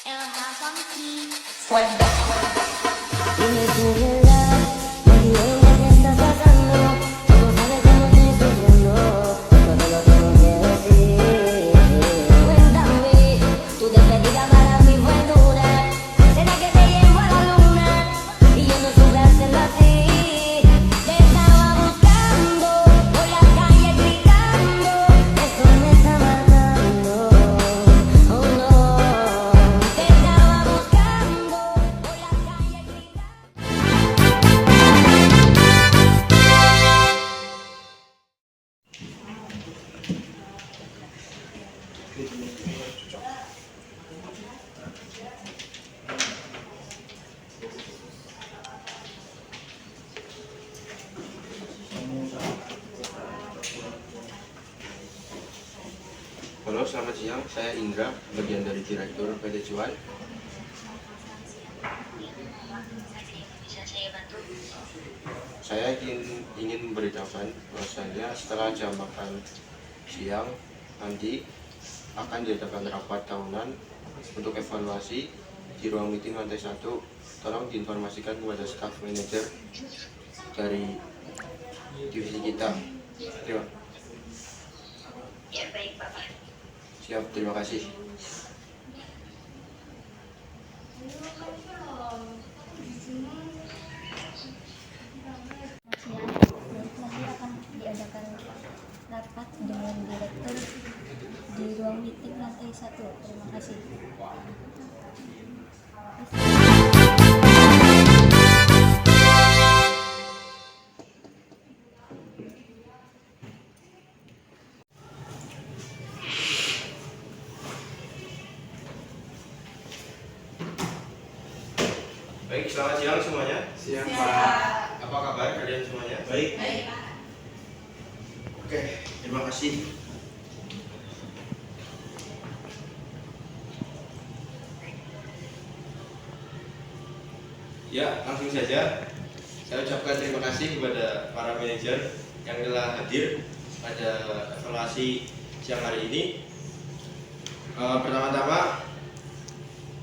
Dime tu verdad, baby, ella que estás pasando. Tú no sabes cómo estoy sufriendo, todo lo tengo que decir. Cuéntame, tu despedida para mí fue dura. Será que te llevo a la luna y yo no supe hacerlo así. Te estaba buscando por la calle gritando, eso me está matando. Oh no, te estaba buscando por la calle gritando. Halo, selamat siang. Saya Indra, bagian dari Direktur PT Cuan. Saya ingin memberitahukan bahwasannya setelah jam makan siang nanti akan diadakan rapat tahunan untuk evaluasi di ruang meeting lantai 1. Tolong diinformasikan kepada staf manajer dari divisi kita. Terima. Ya baik Bapak. Siap, terima kasih. Nanti akan diadakan rapat dengan direktur di ruang meeting lantai 1. Terima kasih. Baik, selamat siang semuanya. Siang, Pak. Apa kabar kalian semuanya? Baik. Oke, terima kasih. Ya, langsung saja. Saya ucapkan terima kasih kepada para manajer yang telah hadir pada evaluasi siang hari ini. Pertama-tama,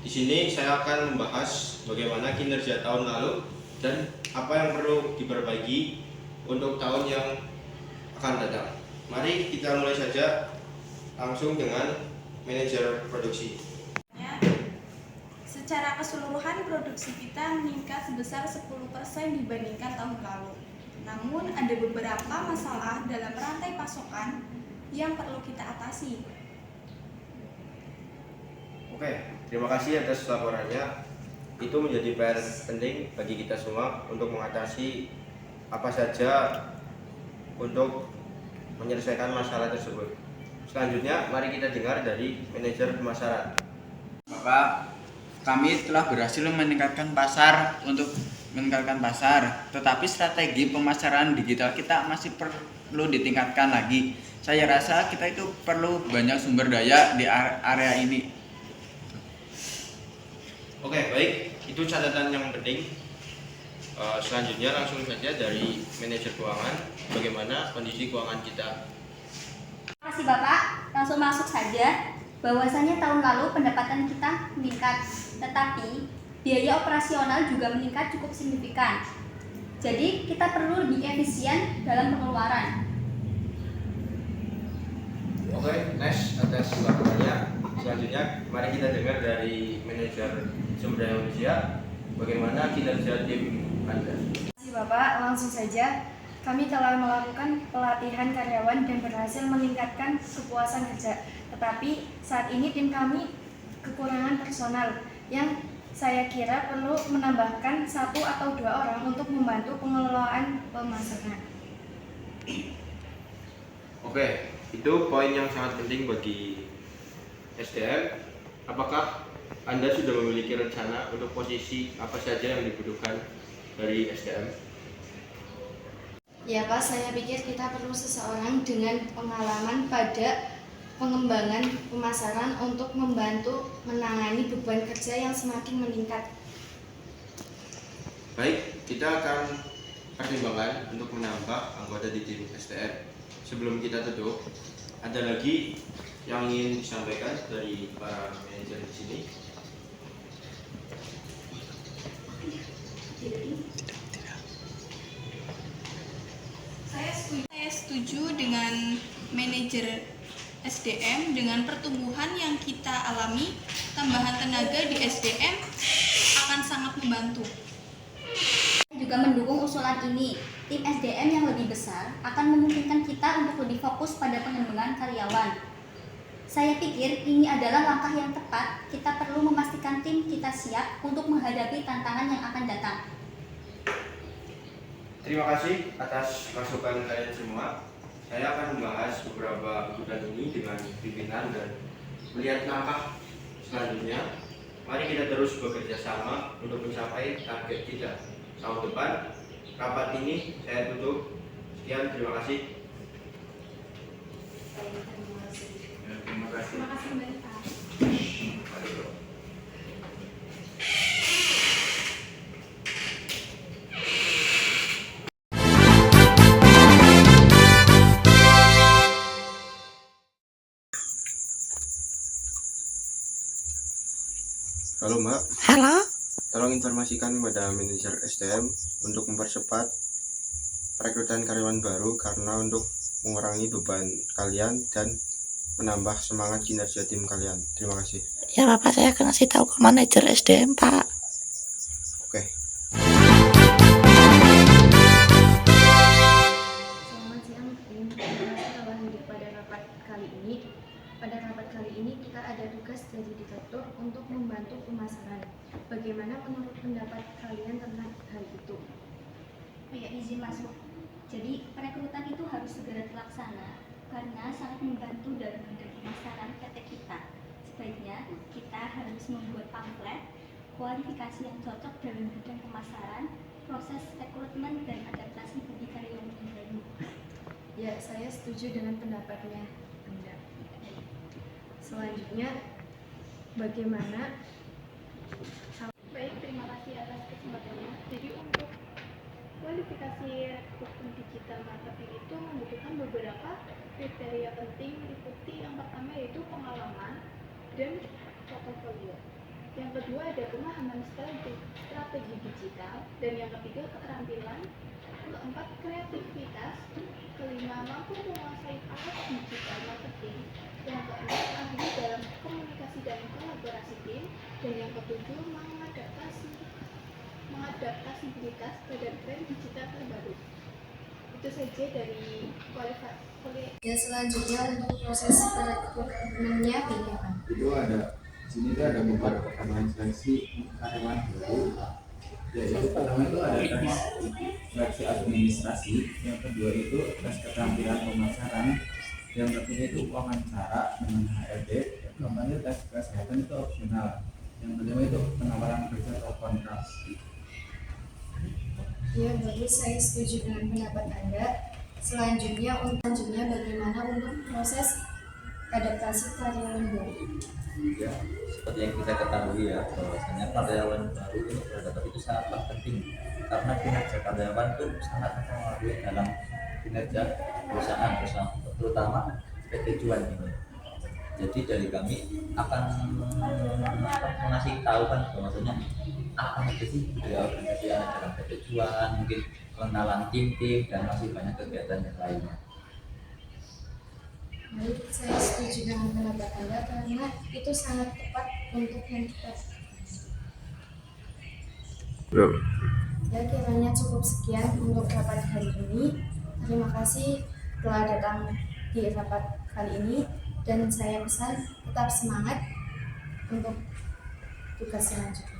di sini saya akan membahas bagaimana kinerja tahun lalu dan apa yang perlu diperbaiki untuk tahun yang akan datang. Mari kita mulai saja langsung dengan manajer produksi. Secara keseluruhan produksi kita meningkat sebesar 10% dibandingkan tahun lalu. Namun ada beberapa masalah dalam rantai pasokan yang perlu kita atasi. Oke, terima kasih atas laporannya. Itu menjadi PR penting bagi kita semua untuk mengatasi apa saja untuk menyelesaikan masalah tersebut. Selanjutnya, mari kita dengar dari manajer pemasaran. Bapak, kami telah berhasil meningkatkan pasar, tetapi strategi pemasaran digital kita masih perlu ditingkatkan lagi. Saya rasa kita itu perlu banyak sumber daya di area ini. Oke, baik. Itu catatan yang penting. Selanjutnya langsung saja dari manajer keuangan, bagaimana kondisi keuangan kita. Terima kasih Bapak. Langsung masuk saja. Bahwasannya tahun lalu pendapatan kita meningkat, tetapi biaya operasional juga meningkat cukup signifikan. Jadi kita perlu lebih efisien dalam pengeluaran. Oke, next atas laporannya. Selanjutnya, mari kita dengar dari manajer sumber daya manusia, bagaimana kinerja tim Anda. Terima kasih Bapak, langsung saja. Kami telah melakukan pelatihan karyawan dan berhasil meningkatkan kepuasan kerja. Tetapi saat ini tim kami kekurangan personal yang saya kira perlu menambahkan 1 atau 2 orang untuk membantu pengelolaan pemasaran. Oke, itu poin yang sangat penting bagi SDM. Apakah Anda sudah memiliki rencana untuk posisi apa saja yang dibutuhkan dari SDM? Ya Pak, saya pikir kita perlu seseorang dengan pengalaman pada pengembangan pemasaran untuk membantu menangani beban kerja yang semakin meningkat. Baik, kita akan pertimbangkan untuk menambah anggota di tim SDM. Sebelum kita tutup, ada lagi yang ingin disampaikan dari para manajer di sini. manajer SDM, dengan pertumbuhan yang kita alami, tambahan tenaga di SDM akan sangat membantu. Juga mendukung usulan ini. Tim SDM yang lebih besar akan memungkinkan kita untuk lebih fokus pada pengembangan karyawan. Saya pikir ini adalah langkah yang tepat. Kita perlu memastikan tim kita siap untuk menghadapi tantangan yang akan datang. Terima kasih atas masukan kalian semua. Saya akan membahas beberapa urutan ini dengan pimpinan dan melihat langkah selanjutnya. Mari kita terus bekerja sama untuk mencapai target kita. Tahun depan, rapat ini saya tutup. Sekian, terima kasih. Terima kasih. Terima kasih kembali Pak. Halo Mbak. Halo. Tolong informasikan kepada manajer SDM untuk mempercepat perekrutan karyawan baru karena untuk mengurangi beban kalian dan menambah semangat kinerja tim kalian. Terima kasih. Ya Bapak, saya akan kasih tahu ke manajer SDM Pak. Oke. Selamat siang, terima kasih telah hadir pada rapat kali ini. Pada rapat kali ini kita ada tugas dari direktur untuk membantu pemasaran. Bagaimana menurut pendapat kalian tentang hal itu? Ya, izin masuk. Jadi perekrutan itu harus segera terlaksana karena sangat membantu dalam menjadi pemasaran PT kita. Sebaiknya kita harus membuat pamflet, kualifikasi yang cocok dalam bidang pemasaran, proses rekrutmen dan adaptasi bagi karyawan yang baru. Ya, saya setuju dengan pendapatnya Anda. Selanjutnya, bagaimana? Baik, terima kasih atas kesempatannya. Jadi untuk kualifikasi rekrutmen digital marketing itu membutuhkan beberapa kriteria penting meliputi yang pertama yaitu pengalaman dan portofolio. Yang kedua ada pemahaman strategi digital, dan yang ketiga keterampilan, keempat kreativitas, kelima mampu menguasai alat digital marketing, yang keenam ahli dalam komunikasi dan kolaborasi tim, dan yang ketujuh mengadaptasibilitas pada tren digital terbaru. Itu saja dari kualifikasi. Ya, selanjutnya untuk proses rekrutmennya bagaimana? Itu ada di sini tuh ada beberapa pertanyaan seleksi karyawan baru. Yaitu pertama itu ada tes seleksi administrasi, yang kedua itu tes keterampilan pemasaran, yang ketiga itu wawancara dengan HRD, yang keempat itu tes kesehatan itu opsional, yang kelima itu penawaran kerja atau kontrak. Ya, bagus, saya setuju dengan pendapat Anda. Selanjutnya bagaimana untuk proses adaptasi karyawan baru? Ya, seperti yang kita ketahui ya, bahwasanya karyawan baru untuk beradaptasi itu sangat penting karena kinerja karyawan itu sangat mempengaruhi dalam kinerja perusahaan, terutama PT Juan ini. Jadi dari kami akan mengasih tahu kan bahwasanya apa aja sih budaya organisasi yang ada dalam PT Juan, mungkin pengenalan tim-tim dan masih banyak kegiatan yang lainnya. Baik, saya setuju dengan pendapat Anda karena itu sangat tepat untuk yang kita. Ya, kiranya cukup sekian untuk rapat hari ini. Terima kasih telah datang di rapat kali ini, dan saya pesan tetap semangat untuk tugas selanjutnya.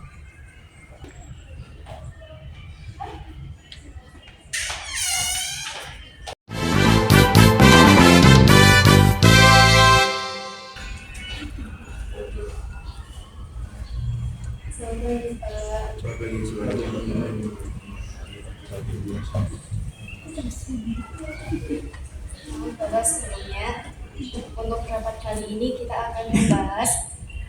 Pada sebelumnya, untuk rapat kali ini kita akan membahas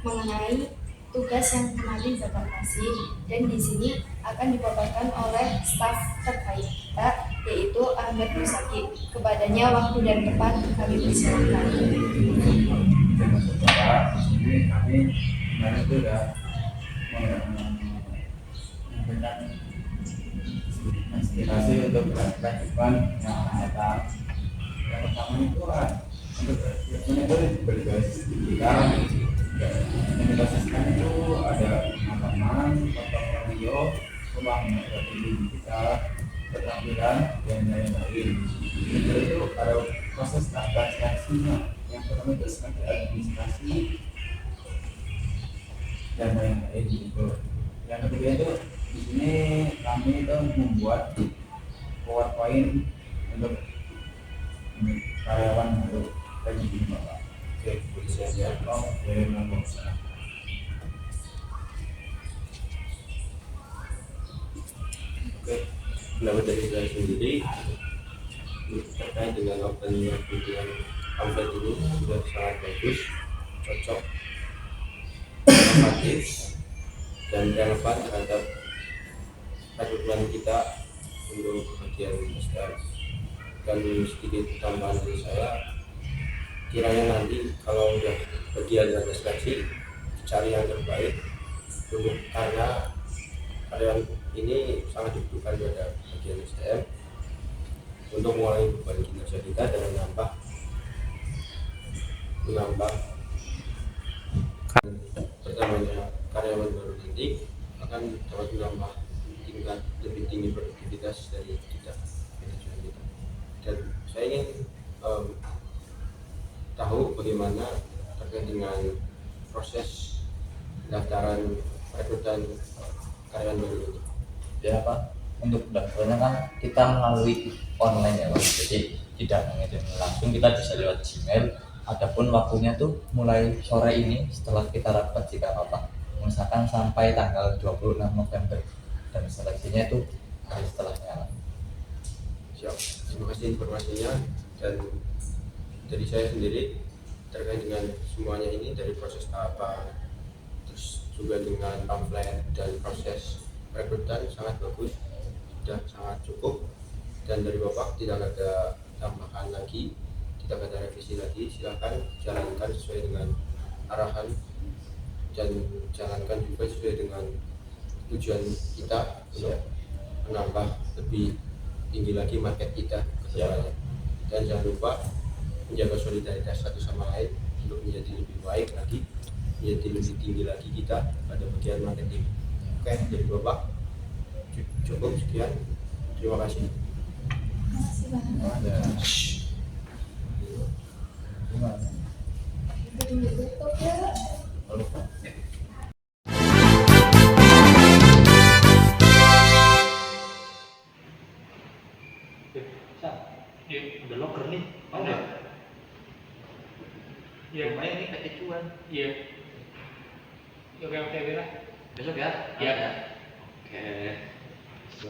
mengenai tugas yang kemarin Bapak kasih, dan di sini akan dipaparkan oleh staf terkait kita, yaitu Ahmad Musaki. Kepadanya waktu dan tempat kami persilakan. Ini kami kemarin itu sudah memberikan aspirasi untuk melakukan event yang akan datang. Yang pertama itu untuk rekrutmen itu berbasis digital. Yang kita siskan itu ada pengalaman, portofolio, kemampuan digital, keterampilan, dan lain-lain. Itu ada proses tahapan seleksinya. Yang pertama itu sebagai administrasi dan lain-lain gitu. Yang ketiga itu di sini kami itu membuat PowerPoint untuk karyawan baru kayak gini Bapak. Oke, bisa ya. Oke, monggo. Oke, pendapat dari saya sendiri terkait dengan open recruitment pamflet ini sudah sangat bagus, cocok, inovatif, dan relevan terhadap rekrutmen kita untuk bagian SDM. Dan sedikit tambahan dari saya, kiranya nanti kalau udah bagian dari seleksi cari yang terbaik untuk, karena karyawan ini sangat dibutuhkan pada bagian SDM untuk mengurangi beban kinerja kita dan menambah pertamanya karyawan baru nanti akan dapat menambah tingkat lebih tinggi produktivitas dari kita, manajemen kita. Dan saya ingin tahu bagaimana terkait dengan proses pendaftaran rekrutan karyawan baru ini. Ya Pak, untuk pendaftarannya kan kita melalui online ya Pak, jadi tidak mengirim langsung, kita bisa lewat Gmail. Adapun waktunya tuh mulai sore ini setelah kita rapat jika Bapak misalkan sampai tanggal 26 November, dan seleksinya itu hari setelahnya. Siap, terima kasih informasinya. Dan dari saya sendiri terkait dengan semuanya ini, dari proses tahapan, terus juga dengan pamflet dan proses rekrutan sangat bagus, sudah sangat cukup. Dan dari Bapak tidak ada tambahan lagi, tidak ada revisi lagi. Silakan jalankan sesuai dengan arahan dan jalankan juga sesuai dengan tujuan kita untuk menambah lebih tinggi lagi market kita ke depannya. Dan jangan lupa menjaga solidaritas satu sama lain untuk menjadi lebih baik lagi, menjadi lebih tinggi lagi kita pada bagian marketing. Oke, jadi Bapak cukup sekian. Terima kasih. Ya, udah loker nih. Ada. Iya, main ini pakai cuan. Iya. Oke, oke, lah. Besok ya? Iya. Oke. So.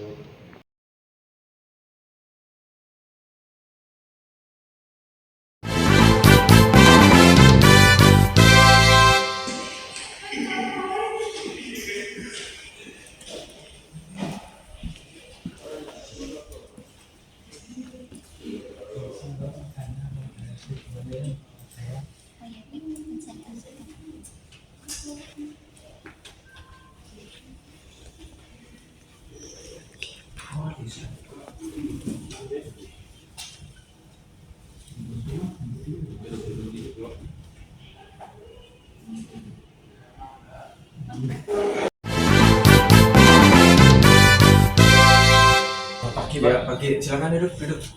Pagi, silakan duduk.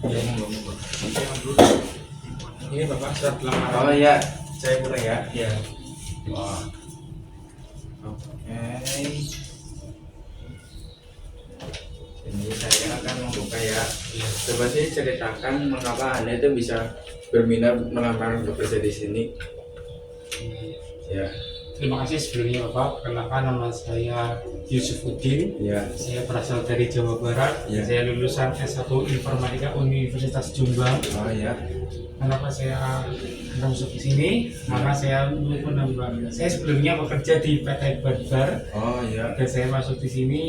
Ya, monggo. Ini Bapak surat lamaran. Oh ya, saya mulai ya. Iya. Wah. Oke. Ini saya akan membuka ya. Coba sih ceritakan mengapa Anda itu bisa berminat melamar bekerja di sini. Ya. Terima kasih sebelumnya Bapak. Perkenalkan, nama saya Yusuf Udin. Ya. Saya berasal dari Jawa Barat. Ya. Saya lulusan S1 Informatika Universitas Jombang. Oh ya. Kenapa saya masuk ke sini? Karena saya menambah. Saya sebelumnya bekerja di PT Barbar. Oh ya. Dan saya masuk di sini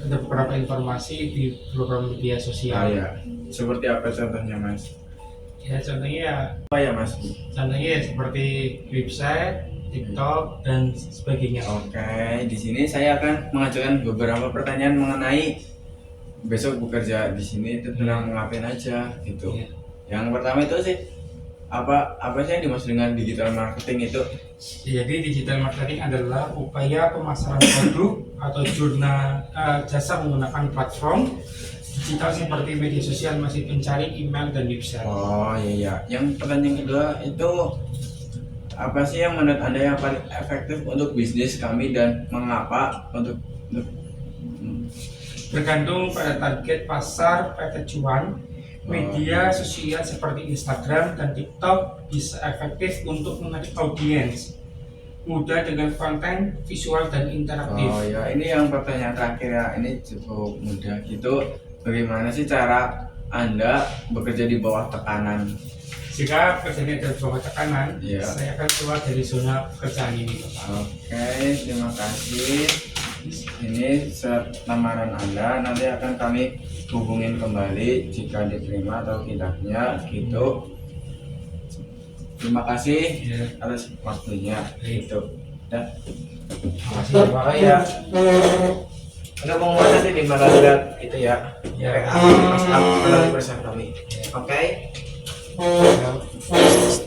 ada beberapa informasi di beberapa media Oh sosial. ya. Seperti apa contohnya, Mas? Ya contohnya Mas? ya seperti website, TikTok dan sebagainya. Oke, di sini saya akan mengajukan beberapa pertanyaan mengenai besok bekerja di sini itu tentang ngapain aja gitu. Iya. Yang pertama itu sih apa sih yang dimaksud dengan digital marketing itu? Jadi digital marketing adalah upaya pemasaran produk atau jasa menggunakan platform digital seperti media sosial, mesin pencari, email, dan website. Oh iya. Yang pertanyaan kedua itu apa sih yang menurut Anda yang paling efektif untuk bisnis kami dan mengapa untuk Bergantung pada target pasar, pada cuan. Media sosial seperti Instagram dan TikTok bisa efektif untuk menarik audiens, mudah dengan konten visual dan interaktif. Oh ya, ini yang pertanyaan terakhir ya, ini cukup mudah gitu. Bagaimana sih cara Anda bekerja di bawah tekanan? Jika pekerjaan ada bawah tekanan, Ya. saya akan keluar dari zona pekerjaan ini, Bapak. Oke, terima kasih. Ini surat lamaran Anda, nanti akan kami hubungin kembali jika diterima atau tidaknya gitu. Terima kasih atas waktunya gitu. Dah. Makasih Bapak ya. Ada pengumuman nanti di mana lihat itu ya. Ya. WhatsApp bersama kami. Oke. Ya.